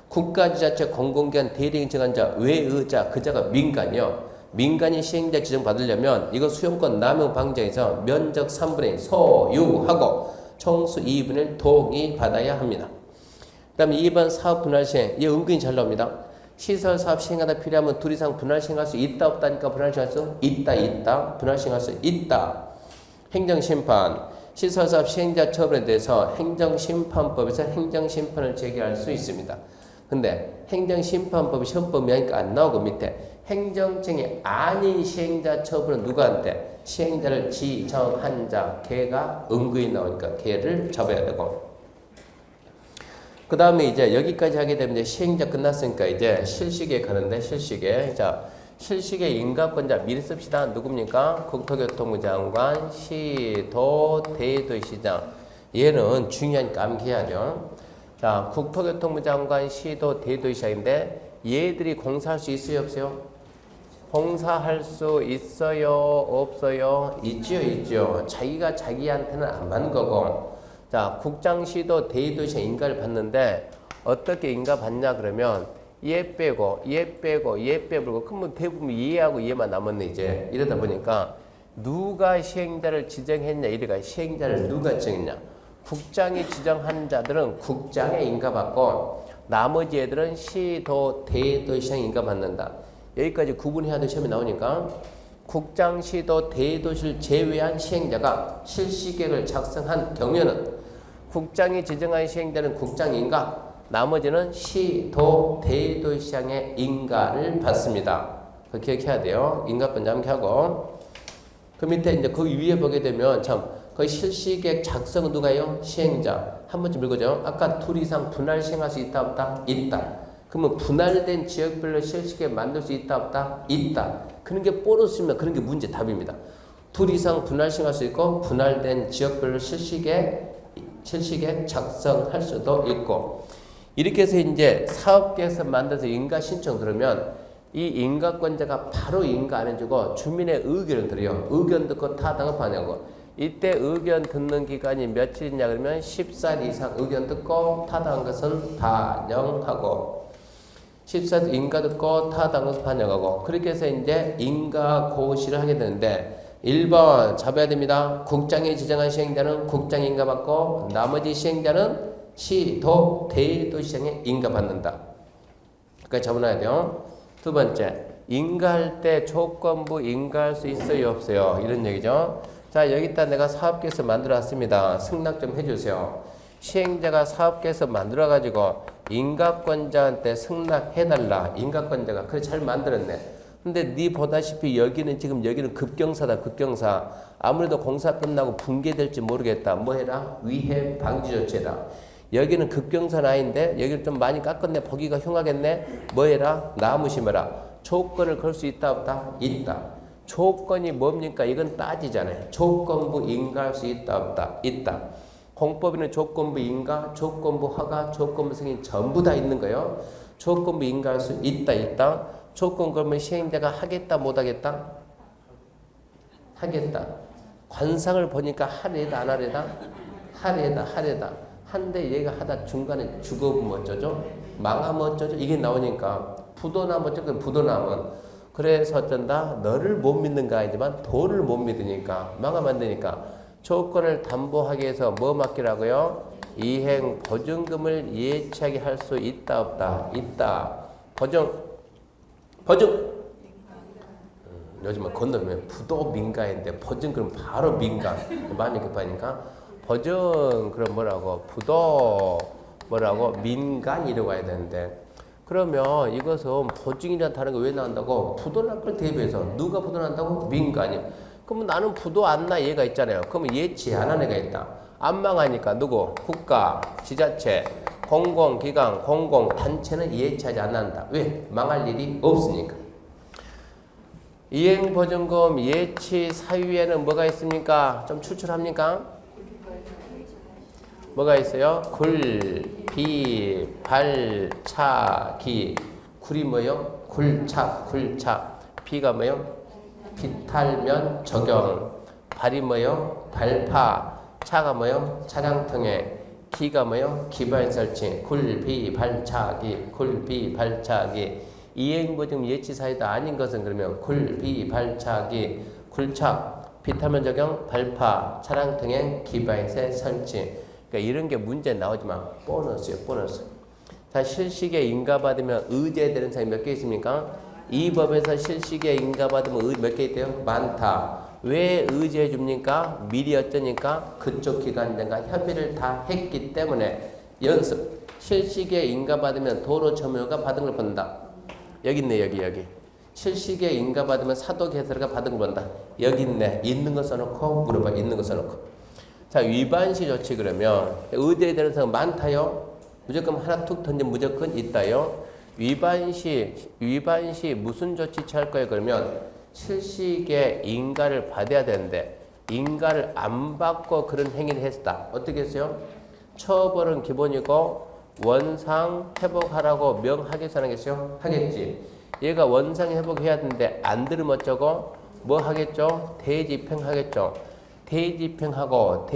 국가지자체 공공기관 대리행 정한자 외의자 그자가 민간이 시행자 지정 받으려면 이거 수용권 남용 방지에서 면적 3분의 1 소유하고 총수 2분의 1 동의 받아야 합니다. 그 다음에 2번 사업 분할 시행. 이거 은근히 잘 나옵니다. 시설 사업 시행하다 필요하면 둘 이상 분할 시행할 수 있다 없다니까 분할 시행할 수 있다. 분할 시행할 수 있다. 행정심판. 시설 사업 시행자 처분에 대해서 행정심판법에서 행정심판을 제기할 수 있습니다. 근데 행정심판법이 시험법이 하니까 안 나오고 밑에 행정청이 아닌 시행자 처분은 누구한테? 시행자를 지정한 자. 걔가 은근히 나오니까 걔를 잡아야 되고. 그 다음에 이제 여기까지 하게 되면 이제 시행자 끝났으니까 이제 실시계 가는데 실시계 인가권자 미리 씁시다. 누굽니까? 국토교통부 장관, 시도, 대도시장. 얘는 중요하니까 암기해야죠. 자, 국토교통부 장관, 시도, 대도시장인데 얘들이 공사할 수 있어요, 없어요? 공사할 수 있어요, 없어요? 있죠. 자기가 자기한테는 안 받는 거고. 자, 국장, 시도, 대도시장 인가를 받는데 어떻게 인가 받냐 그러면 얘 빼고 얘 빼고 얘 빼고 그러면 대부분 얘하고 얘만 남았네 이제. 이러다 보니까 누가 시행자를 지정했냐 이래가 시행자를 누가 지정했냐. 국장이 지정한 자들은 국장에 인가받고 나머지 애들은 시도 대도시장에 인가받는다. 여기까지 구분해야 될 시험이 나오니까 국장, 시도, 대도시를 제외한 시행자가 실시계획을 작성한 경우에는 국장이 지정한 시행자는 국장 인가, 나머지는 시도, 대도시장의 인가를 받습니다. 그 기억해야 돼요. 인가권 잠기하고 그 밑에 이제 그 위에 보게 되면 참 그 실시계획 작성은 누가요? 시행자. 한 번쯤 읽어줘. 아까 둘 이상 분할 시행할 수 있다 없다? 있다. 그러면 분할된 지역별로 실시계획 만들 수 있다 없다? 있다. 그런 게 보너스면 그런 게 문제 답입니다. 둘 이상 분할 시행할 수 있고 분할된 지역별로 실시계획 작성할 수도 있고 이렇게 해서 이제 사업계획서 만들어서 인가 신청 들으면 이 인가권자가 바로 인가 안 해주고 주민의 의견을 들어요. 의견 듣고 타당하냐고. 이때 의견 듣는 기간이 며칠이냐 그러면 14일 이상 의견 듣고 타당한 것은 반영하고 14일 인가 듣고 타당한 것은 반영하고 그렇게 해서 이제 인가 고시를 하게 되는데 1번 잡아야 됩니다. 국장이 지정한 시행자는 국장 인가 받고 나머지 시행자는 시도 대도시장에 인가 받는다. 여기까지 잡아놔야 돼요. 두 번째, 인가할 때 조건부 인가할 수 있어요 없어요? 이런 얘기죠. 자, 여기다 내가 사업계획서 만들어 왔습니다. 승낙 좀 해주세요. 시행자가 사업계획서 만들어 가지고 인가권자한테 승낙해달라. 인가권자가 그래 잘 만들었네. 근데 네 보다시피 여기는 지금 여기는 급경사다. 급경사. 아무래도 공사 끝나고 붕괴될지 모르겠다. 뭐 해라? 위해 방지 조치다. 여기는 급경사 라인인데 여기를 좀 많이 깎았네. 보기가 흉하겠네. 뭐 해라? 나무 심어라. 조건을 걸 수 있다 없다? 있다. 조건이 뭡니까? 이건 따지잖아요. 조건부 인가할 수 있다 없다? 있다. 공법에는 조건부 인가, 조건부 허가, 조건부 승인 전부 다 있는 거예요. 조건부 인가할 수 있다 있다. 조건 걸면 시행자가 하겠다 못하겠다? 하겠다. 관상을 보니까 하래다 안 하래다? 하래다. 한데 얘가 하다 중간에 죽어보면 어쩌죠? 망하면 어쩌죠? 이게 나오니까 부도나면 어쩌건 부도나면 그래서 어쩐다? 너를 못 믿는가 아니지만 도를 못 믿으니까 망하면 안 되니까 조건을 담보하기 위해서 뭐 맡기라고요? 이행 보증금을 예치하게 할 수 있다 없다? 있다. 보증 요즘은 건너면 부도 민가인데 보증금 바로 민가 마음이 급하니까 보증 그럼 뭐라고 부도 뭐라고 민간이라고 해야 되는데 그러면 이것은 보증이라는 단어가 왜 나온다고? 부도날 걸 대비해서 누가 부도난다고? 민간이. 그러면 나는 부도 안 나 얘가 있잖아요. 그러면 예치 안 한 애가 있다. 안 망하니까 누구? 국가, 지자체, 공공기관, 공공단체는 예치하지 않는다. 왜? 망할 일이 없으니까. 이행보증금 예치 사유에는 뭐가 있습니까? 좀 출출합니까? 뭐가 있어요? 굴, 비, 발, 차, 기. 굴이 뭐요? 굴착. 비가 뭐요? 비탈면 적용. 발이 뭐요? 발파. 차가 뭐요? 차량통에. 기가 뭐요? 기반 설치. 굴, 비, 발, 차, 기. 굴, 비, 발, 차, 기. 이행보증금 예치사유가 아닌 것은 그러면 굴, 비, 발, 차, 기. 굴착, 비탈면 적용, 발파, 차량통에, 기반세 설치. 그러니까 이런 게 문제 나오지만 보너스요, 보너스. 자, 실시계 인가받으면 의제되는 사항이 몇 개 있습니까? 이 법에서 실시계 인가받으면 몇 개 있대요? 많다. 왜 의제해 줍니까? 미리 어쩌니까 그쪽 기관장과 협의를 다 했기 때문에 연습. 실시계 인가받으면 도로 점유가 받은 걸 본다. 여기 있네, 여기. 실시계 인가받으면 사도 개설가 받은 걸 본다. 여기 있네. 있는 거 써놓고 물어봐. 있는 거 써놓고. 자, 위반시 조치 그러면 의제에 대한 사항 많다요. 무조건 하나 툭 던지면 무조건 있다요. 위반시 무슨 조치 취할 거예요? 그러면 실시계 인가를 받아야 되는데 인가를 안 받고 그런 행위를 했다. 어떻게 했어요? 처벌은 기본이고 원상 회복하라고 명하겠어 안 하겠어요? 하겠지. 얘가 원상 회복해야 되는데 안 들으면 어쩌고 뭐 하겠죠? 대집행하겠죠. 대집행하고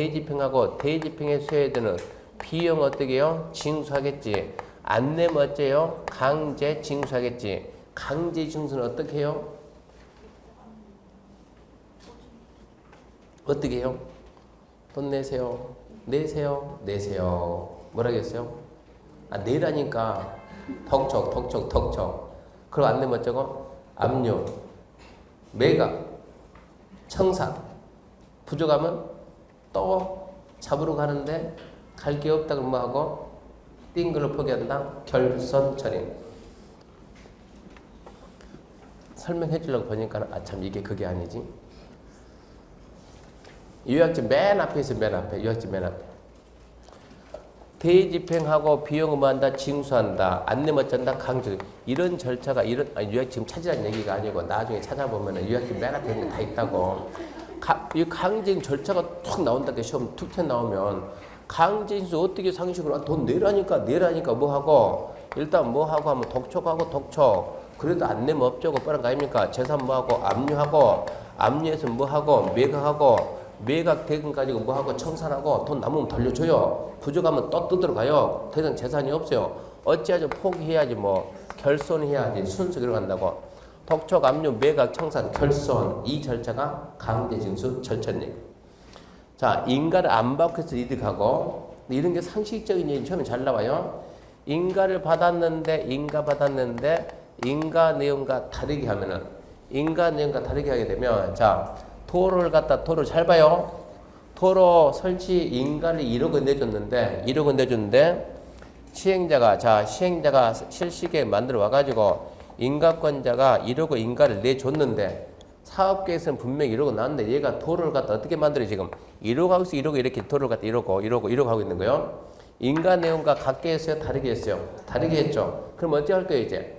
대집행에 수여야 되는 비용 어떻게 해요? 징수하겠지. 안 내면 어째요? 강제 징수하겠지. 강제 징수는 어떻게 해요? 어떻게 해요? 돈 내세요. 내세요. 내세요. 뭐라겠어요? 아, 내라니까. 덕촉. 그럼 안 내면 어쩌고? 압류, 매각, 청산. 부족하면 또 잡으러 가는데 갈 게 없다 그러면 뭐하고? 띵글로 포기한다. 결선 처리. 설명해 주려고 보니까 아 참 이게 그게 아니지. 요약집 맨 앞에 있어요. 맨 앞에. 요약집 맨 앞에. 대집행하고 비용을 뭐 한다? 징수한다. 안 내면 어쩐다? 강제. 이런 절차가 요약 지금 찾으라는 얘기가 아니고 나중에 찾아보면 요약집 맨 앞에 있는 게 다 있다고. 이 강제징 절차가 툭 나온다. 시험 툭 나오면 강제징수 어떻게 상식으로 돈 내라니까 뭐 하고 일단 뭐 하고 하면 덕촉. 그래도 안 내면 업적고 뻔한 거 아닙니까? 재산 뭐 하고 압류하고 압류해서 뭐 하고 매각하고 매각 대금 가지고 뭐 하고 청산하고 돈 남으면 돌려줘요. 부족하면 또 뜯어가요. 더 이상 재산이 없어요. 어찌하죠? 포기해야지 뭐 결손해야지 순서 들어간다고. 덕촉, 압류, 매각, 청산, 결손 이 절차가 강제징수 절차입니다. 자, 인가를 안 받고 해서 이득하고 이런 게 상식적인 얘기 처음에 잘 나와요. 인가를 받았는데 인가 내용과 다르게 하면은 하게 되면 자 도로를 잘 봐요. 도로 설치 인가를 1억원 내줬는데 시행자가 실시계획 만들어 와가지고 인가권자가 1억원 인가를 내줬는데 사업계획에서는 분명히 1억원 나왔는데 얘가 도로를 어떻게 만들어 지금 1억 하고 있어. 1억 이렇게 도로를 1억 하고 있는 거예요. 인가 내용과 같게 했어요? 다르게 했어요? 다르게 했죠. 그럼 어찌 할 거예요 이제?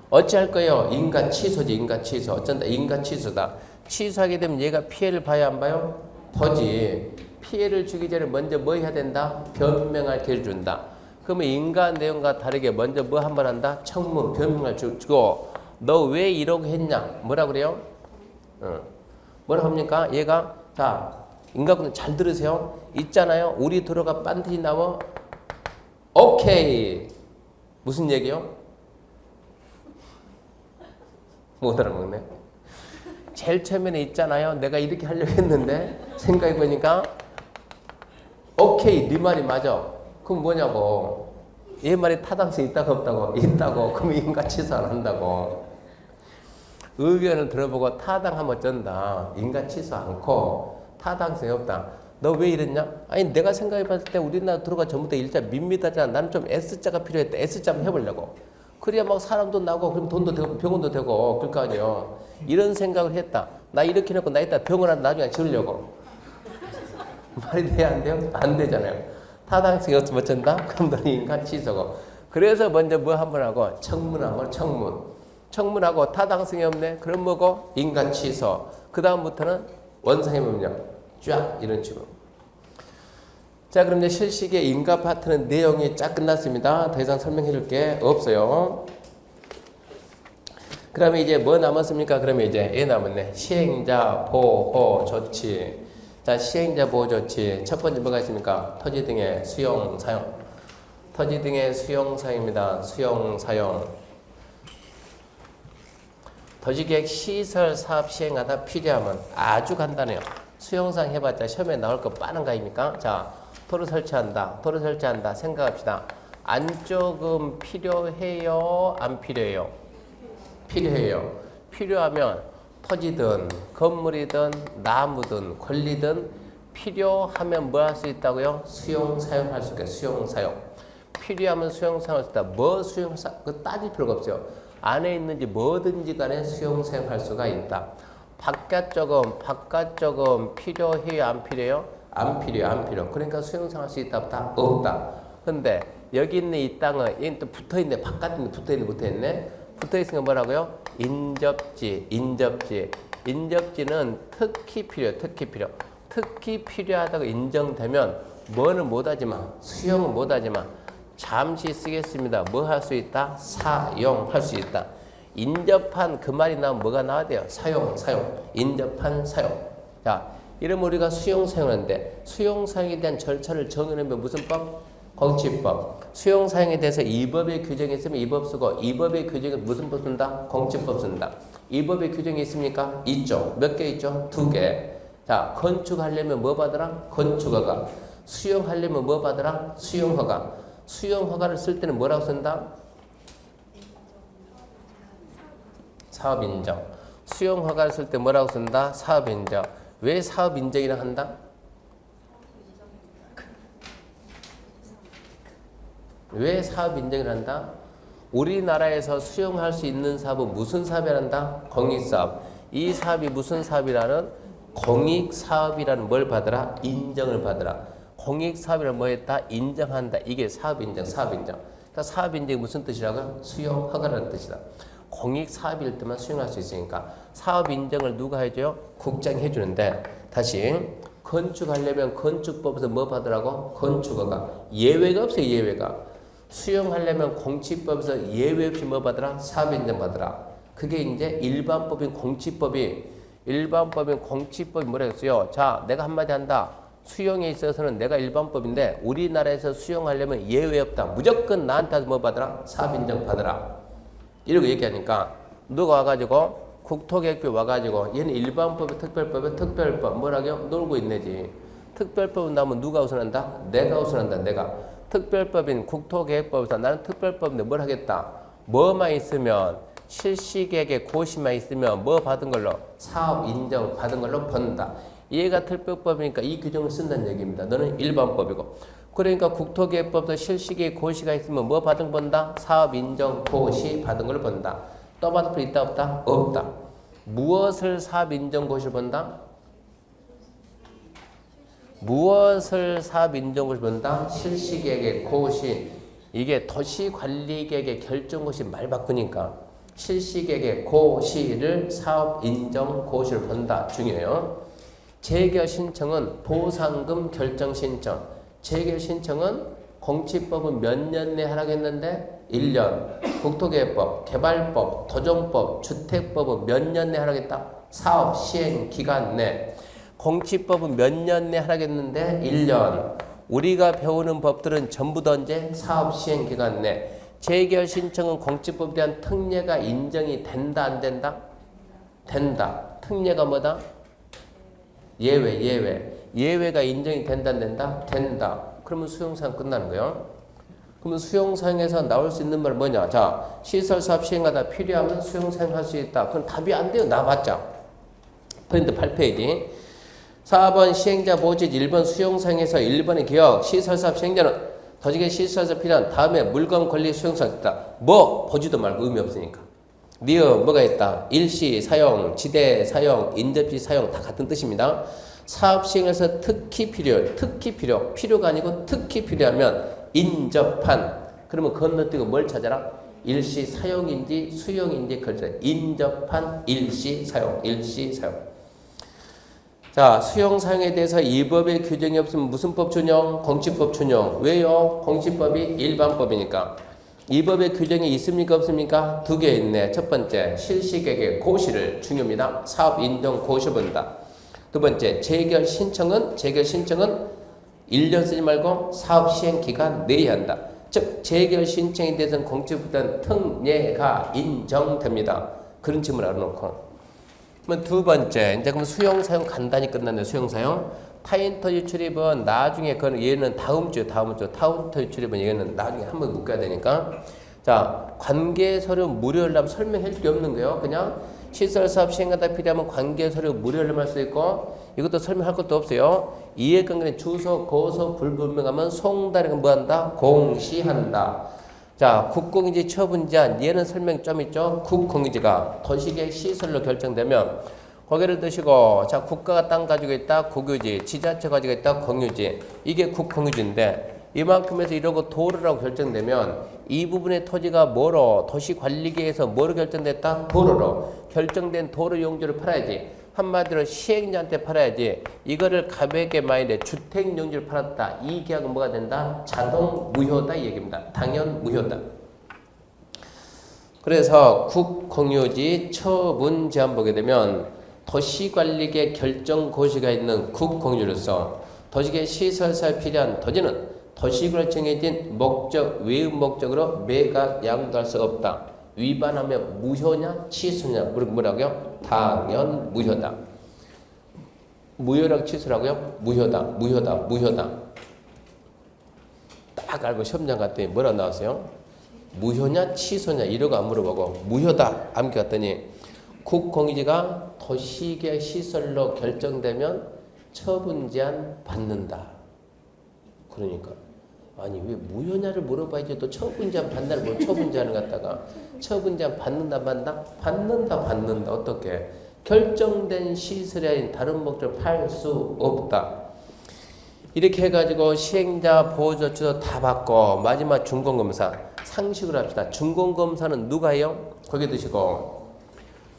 어찌 할 거예요? 인가 취소지. 어쩐다. 인가 취소다. 취소하게 되면 얘가 피해를 봐야 안 봐요? 보지. 피해를 주기 전에 먼저 뭐 해야 된다? 변명할 기회를 준다. 그러면 인가 내용과 다르게 먼저 뭐 한 번 한다? 청문, 변명을 주고 너 왜 이러고 했냐? 뭐라 그래요? 뭐라 합니까? 얘가 자 인가분 잘 들으세요. 있잖아요. 우리 도로가 반드시 나와. 오케이. 무슨 얘기요? 못 알아먹네. 제일 처음에는 있잖아요. 내가 이렇게 하려고 했는데 생각해보니까 오케이 네 말이 맞아. 그럼 뭐냐고. 얘 말이 타당성이 있다고 없다고? 있다고. 그럼 인가 취소 안 한다고. 의견을 들어보고 타당하면 어쩐다. 인가 취소 않고 타당성이 없다. 너 왜 이랬냐? 아니 내가 생각해봤을 때 우리나라 도로가 전부 다 일자 밋밋하잖아. 나는 좀 S자가 필요했다. S자 한번 해보려고. 그래야 막 사람도 나고 그럼 돈도 되고 병원도 되고 그럴 거 아니에요. 이런 생각을 했다. 나 이렇게 해놓고 나 이따 병원 한다 나중에 지으려고. 말이 돼야 안 돼요? 안 되잖아요. 타당성이 없으면 어쩐다? 그럼 너는 인가 취소고. 그래서 먼저 뭐 한번 하고 청문하고 청문하고 타당성이 없네? 그럼 뭐고? 인가 취소. 그 다음부터는 원상의 법령 쫙 이런 식으로. 자 그럼 이제 실시계 인가 파트는 내용이 쫙 끝났습니다. 더 이상 설명해 줄 게 없어요. 그러면 이제 뭐 남았습니까? 그러면 이제 남았네. 시행자 보호 조치. 자 시행자 보호 조치 첫 번째 뭐가 있습니까? 토지 등의 수용 사용. 토지 등의 수용 사용입니다. 수용 사용. 도시계획 시설 사업 시행하다 필요하면 아주 간단해요. 수용상 해봤자 시험에 나올 거 빠른 거 아닙니까? 자 도로 설치한다. 생각합시다. 안쪽은 필요해요? 안 필요해요? 필요해요. 필요하면 토지든 건물이든 나무든 권리든 필요하면 뭐 할 수 있다고요? 수용 사용할 수 있어요. 수용 사용. 필요하면 수용 사용할 수 있다. 뭐 수용 사용? 그 따질 필요가 없어요. 안에 있는지 뭐든지 간에 수용 사용할 수가 있다. 바깥쪽은 필요해요? 안 필요해요? 안 필요. 그러니까 수용 사용할 수 있다 없다? 없다. 근데 여기 있는 이 땅은 얘는 또 붙어있네. 바깥에 붙어있네. 붙어있으니까 뭐라고요? 인접지는 특히 필요. 특히 필요하다고 인정되면 뭐는 못하지만 수용은 못하지만 잠시 쓰겠습니다. 뭐 할 수 있다? 사용할 수 있다. 인접한 그 말이 나오면 뭐가 나와야 돼요? 사용. 인접한 사용. 자, 이러면 우리가 수용 사용하는데 수용 사용에 대한 절차를 정해놓으면 무슨 법? 공치법. 수용 사용에 대해서 이 법의 규정이 있으면 이 법 쓰고 이 법의 규정이 무슨 법 쓴다? 공치법 쓴다. 이 법의 규정이 있습니까? 있죠. 몇 개 있죠? 2개. 자, 건축하려면 뭐 받으라? 건축허가. 수용하려면 뭐 받으라? 수용허가. 수용허가를 쓸 때는 뭐라고 쓴다? 사업인정. 수용허가를 쓸 때 뭐라고 쓴다? 사업인정. 왜 사업인정이라 한다? 왜 사업인정을 한다? 우리나라에서 수용할 수 있는 사업은 무슨 사업이라 한다? 공익사업. 이 사업이 무슨 사업이라는? 공익사업이라는 뭘 받으라? 인정을 받으라. 공익사업이라는 뭐 했다? 인정한다. 이게 사업인정, 사업인정. 그러니까 사업인정이 무슨 뜻이라고요? 수용허가라는 뜻이다. 공익사업일 때만 수용할 수 있으니까 사업인정을 누가 해줘요? 국장이 해주는데 다시 건축하려면 건축법에서 뭐 받으라고? 건축허가. 예외가 없어요. 예외가. 수용하려면 공치법에서 예외 없이 뭐 받으라? 사업인정 받으라. 그게 이제 일반법인 공치법이 뭐라 했어요? 자, 내가 한마디 한다. 수용에 있어서는 내가 일반법인데 우리나라에서 수용하려면 예외 없다. 무조건 나한테 뭐 받으라? 사업인정 받으라. 이러고 얘기하니까 누가 와가지고 국토계획비 와가지고 얘는 일반법에 특별법에 특별법 뭐라고요? 놀고 있네지. 특별법은 나오면 누가 우선한다? 내가 우선한다. 내가. 특별법인 국토계획법에서 나는 특별법인데 뭘 하겠다? 뭐만 있으면 실시계획에 고시만 있으면 뭐 받은 걸로? 사업 인정 받은 걸로 번다. 얘가 특별법이니까 이 규정을 쓴다는 얘기입니다. 너는 일반법이고. 그러니까 국토계획법도 실시계획 고시가 있으면 뭐 받은 번다? 사업 인정 고시 받은 걸로 번다. 또 받을 거 있다 없다? 없다. 무엇을 사업 인정 고시를 번다? 무엇을 사업 인정 고시를 번다? 실시계획의 고시. 이게 도시관리계획의 결정고시 말 바꾸니까 실시계획의 고시를 사업 인정 고시를 번다. 중요해요. 재결 신청은 보상금 결정 신청. 재결 신청은 공치법은 몇 년 내에 하라고 했는데 1년. 국토계획법, 개발법, 도정법, 주택법은 몇 년 내에 하라고 했다? 사업 시행 기간 내. 공치법은 몇 년 내에 하라고 했는데 1년. 우리가 배우는 법들은 전부 다 언제? 사업 시행 기간 내. 재결 신청은 공치법에 대한 특례가 인정이 된다 안 된다? 된다. 특례가 뭐다? 예외가 인정이 된다 안 된다? 된다. 그러면 수용사항 끝나는 거예요. 그러면 수용사항에서 나올 수 있는 말은 뭐냐? 자, 시설사업 시행하다 필요하면 수용사항 할 수 있다. 그럼 답이 안 돼요. 나봤자. 프린트 8페이지. 4번 시행자 모집 1번 수용사항에서 1번의 기억 시설사업 시행자는 더지게 시설사업 필요한 다음에 물건 권리 수용사항 있다. 뭐 보지도 말고 의미 없으니까. 니어 뭐가 있다? 일시 사용, 지대 사용, 인접시 사용 다 같은 뜻입니다. 사업 시행에서 특히 필요가 아니고 특히 필요하면 인접한. 그러면 건너뛰고 뭘 찾아라? 일시 사용인지 수용인지 그걸 찾아라. 인접한 일시 사용. 자, 수용 사용에 대해서 이 법의 규정이 없으면 무슨 법 준용? 공치법 준용. 왜요? 공치법이 일반법이니까. 이 법의 규정이 있습니까? 없습니까? 2개 있네. 첫 번째, 실시계획의 고시를 중요합니다. 사업 인정 고시 본다. 두 번째, 재결 신청은 1년 쓰지 말고 사업 시행 기간 내에 한다. 즉, 재결 신청에 대해서는 공치법보다는 특례가 인정됩니다. 그런 질문을 알아놓고. 그러면 두 번째, 이제 그럼 수용 사용 간단히 끝났네요. 수용 사용. 타인터지 출입은 나중에 얘는 다음 주 타운터지 출입은 얘는 나중에 한번 묶어야 되니까. 자, 관계 서류 무료를 하면 설명할 게 없는 거예요. 그냥 시설 사업 시행하다 필요하면 관계 서류 무료를 할 수 있고 이것도 설명할 것도 없어요. 이해관계는 주소, 고소 불분명하면 송달이가 뭐한다? 공시한다. 자, 국공유지 처분제한 얘는 설명이 좀 있죠. 국공유지가 도시계획 시설로 결정되면 고개를 드시고 자, 국가가 땅 가지고 있다 국유지, 지자체 가지고 있다 공유지. 이게 국공유지인데 이만큼에서 이러고 도로라고 결정되면 이 부분의 토지가 뭐로 도시관리계에서 뭐로 결정됐다? 도로로. 결정된 도로 용지를 팔아야지. 한마디로 시행자한테 팔아야지. 이거를 가볍게 말해 주택 용지를 팔았다. 이 계약은 뭐가 된다? 자동 무효다 이 얘기입니다. 당연 무효다. 그래서 국공유지 처분 제한 보게 되면 도시관리계 결정 고시가 있는 국공유지로서 도시계 시설사에 필요한 토지는 도식으로 정해진 목적, 외의 목적으로 매각, 양도할 수 없다. 위반하면 무효냐, 취소냐? 뭐라고요? 당연 무효다. 무효라고 취소라고요? 무효다, 무효다, 무효다. 딱 알고 시험장 갔더니 뭐라 나왔어요? 무효냐, 취소냐? 이러고 안 물어보고 무효다 암기했더니 국공유지가 도시계 시설로 결정되면 처분 제한 받는다. 그러니까 아니 왜 무효냐를 물어봐야지 또 처분 제한 받는다를 뭐 처분 제한을 갖다가 처분 제한 받는다 받는다? 받는다 어떻게? 결정된 시설이 아닌 다른 목적을 팔 수 없다. 이렇게 해가지고 시행자 보호조치도 다 받고 마지막 준공검사 상식으로 합시다. 준공검사는 누가 해요? 거기 드시고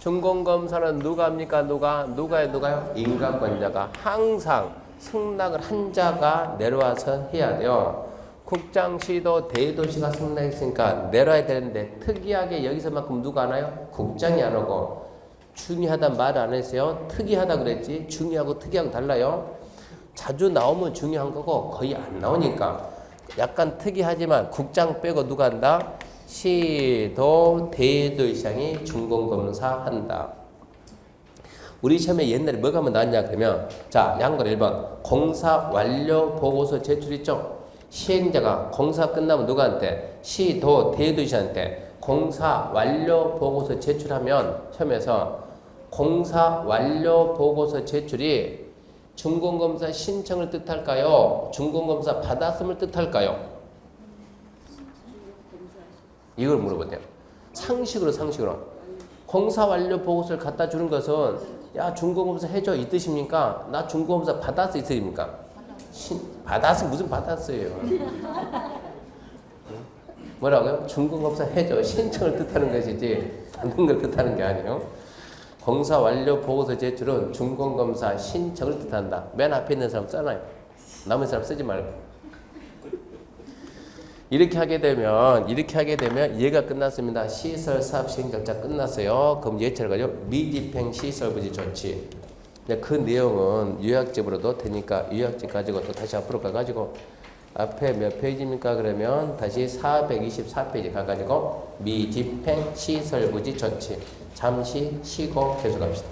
준공검사는 누가 합니까? 누가요? 인가권자가 항상 승낙을 한 자가 내려와서 해야 돼요. 국장시도 대도시가 승낙했으니까 내려야 되는데 특이하게 여기서만큼 누가 안 와요? 국장이 안 오고 중요하단 말 안 했어요. 특이하다 그랬지 중요하고 특이하고 달라요. 자주 나오면 중요한 거고 거의 안 나오니까 약간 특이하지만 국장 빼고 누가 한다? 시도 대도시장이 준공검사 한다. 우리 시험에 옛날에 뭐가 한번 나왔냐 그러면 자 양걸 1번 공사 완료 보고서 제출 있죠. 시행자가 공사 끝나면 누구한테? 시도 대도시한테 공사 완료 보고서 제출하면 시험에서 공사 완료 보고서 제출이 준공검사 신청을 뜻할까요? 준공검사 받았음을 뜻할까요? 이걸 물어보대요. 상식으로. 공사 완료 보고서를 갖다 주는 것은 야 준공검사 해줘 이 뜻입니까? 나 준공검사 받았어 이 뜻입니까? 받았어 무슨 받았어요? 뭐라고요? 준공검사 해줘 신청을 뜻하는 것이지 받는 걸 뜻하는 게 아니에요. 공사 완료 보고서 제출은 준공검사 신청을 뜻한다. 맨 앞에 있는 사람 써놔요. 남은 사람 쓰지 말고. 이렇게 하게 되면 얘가 끝났습니다. 시설 사업 시행 절차 끝났어요. 그럼 예체를 가지고 미집행 시설 부지 조치. 그 내용은 요약집으로도 되니까 요약집 가지고 또 다시 앞으로 가가지고 앞에 몇 페이지입니까? 그러면 다시 424페이지 가가지고 미집행 시설 부지 조치. 잠시 쉬고 계속합시다.